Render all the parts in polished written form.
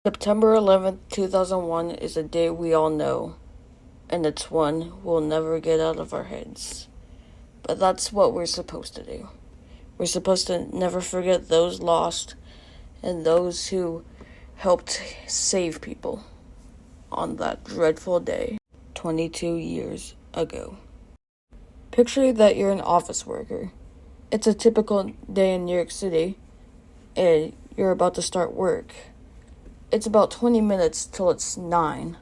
September 11th, 2001 is a day we all know, and it's one we'll never get out of our heads. But that's what we're supposed to do. We're supposed to never forget those lost and those who helped save people on that dreadful day 22 years ago. Picture that you're an office worker. It's a typical day in New York City, and you're about to start work. It's about 20 minutes till it's 9.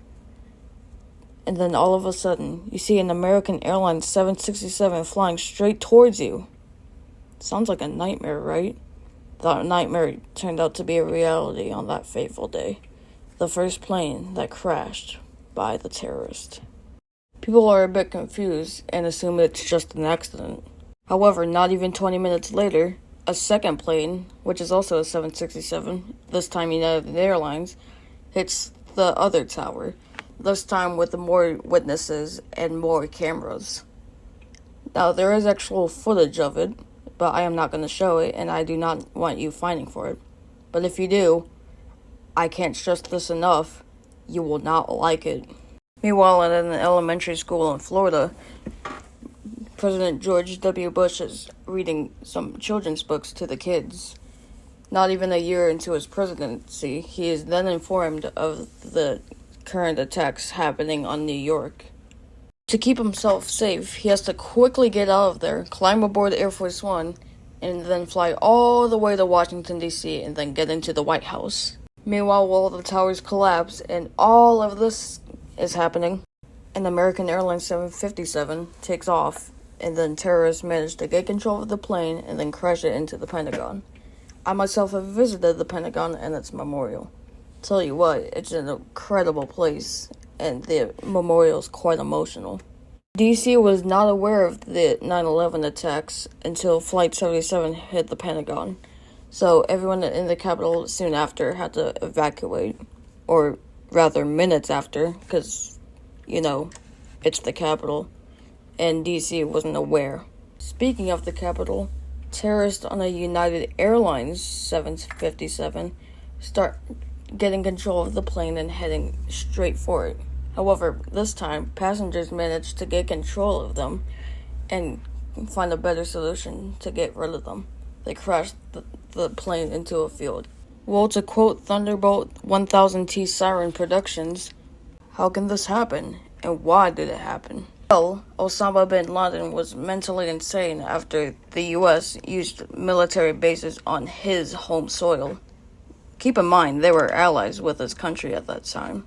And then all of a sudden, you see an American Airlines 767 flying straight towards you. Sounds like a nightmare, right? That nightmare turned out to be a reality on that fateful day. The first plane that crashed by the terrorist. People are a bit confused and assume it's just an accident. However, not even 20 minutes later, a second plane, which is also a 767, this time United Airlines, hits the other tower, this time with more witnesses and more cameras. Now, there is actual footage of it, but I am not going to show it, and I do not want you fighting for it. But if you do, I can't stress this enough, you will not like it. Meanwhile, at an elementary school in Florida, President George W. Bush is reading some children's books to the kids. Not even a year into his presidency, he is then informed of the current attacks happening on New York. To keep himself safe, he has to quickly get out of there, climb aboard Air Force One, and then fly all the way to Washington, D.C., and then get into the White House. Meanwhile, while the towers collapse and all of this is happening, an American Airlines 757 takes off, and then terrorists manage to get control of the plane and then crash it into the Pentagon. I myself have visited the Pentagon and its memorial. Tell you what, it's an incredible place, and the memorial is quite emotional. DC was not aware of the 9/11 attacks until Flight 77 hit the Pentagon, so everyone in the Capitol soon after had to evacuate, or rather minutes after, because, it's the Capitol, and DC wasn't aware. Speaking of the Capitol, terrorists on a United Airlines 757 start getting control of the plane and heading straight for it. However, this time, passengers managed to get control of them and find a better solution to get rid of them. They crashed the plane into a field. Well, to quote Thunderbolt 1000T Siren Productions, how can this happen, and why did it happen? Well, Osama bin Laden was mentally insane after the U.S. used military bases on his home soil. Keep in mind, they were allies with his country at that time.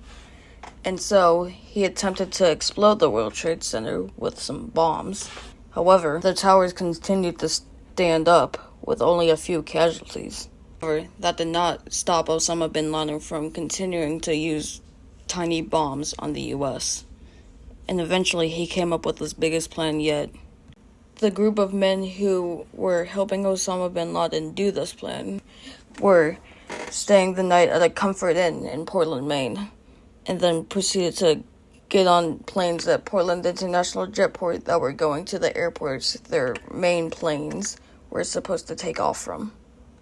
And so, he attempted to explode the World Trade Center with some bombs. However, the towers continued to stand up with only a few casualties. However, that did not stop Osama bin Laden from continuing to use tiny bombs on the U.S. And eventually, he came up with his biggest plan yet. The group of men who were helping Osama bin Laden do this plan were staying the night at a Comfort Inn in Portland, Maine, and then proceeded to get on planes at Portland International Jetport that were going to the airports their main planes were supposed to take off from.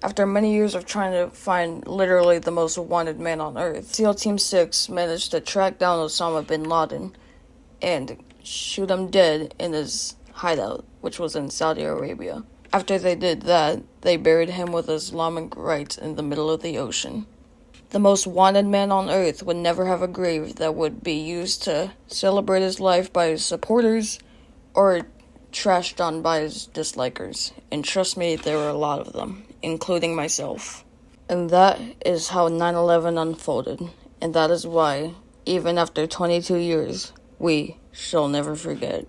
After many years of trying to find literally the most wanted man on Earth, SEAL Team 6 managed to track down Osama bin Laden and shoot him dead in his hideout, which was in Saudi Arabia. After they did that, they buried him with Islamic rites in the middle of the ocean. The most wanted man on Earth would never have a grave that would be used to celebrate his life by his supporters or trashed on by his dislikers. And trust me, there were a lot of them, including myself. And that is how 9/11 unfolded. And that is why, even after 22 years, we shall never forget.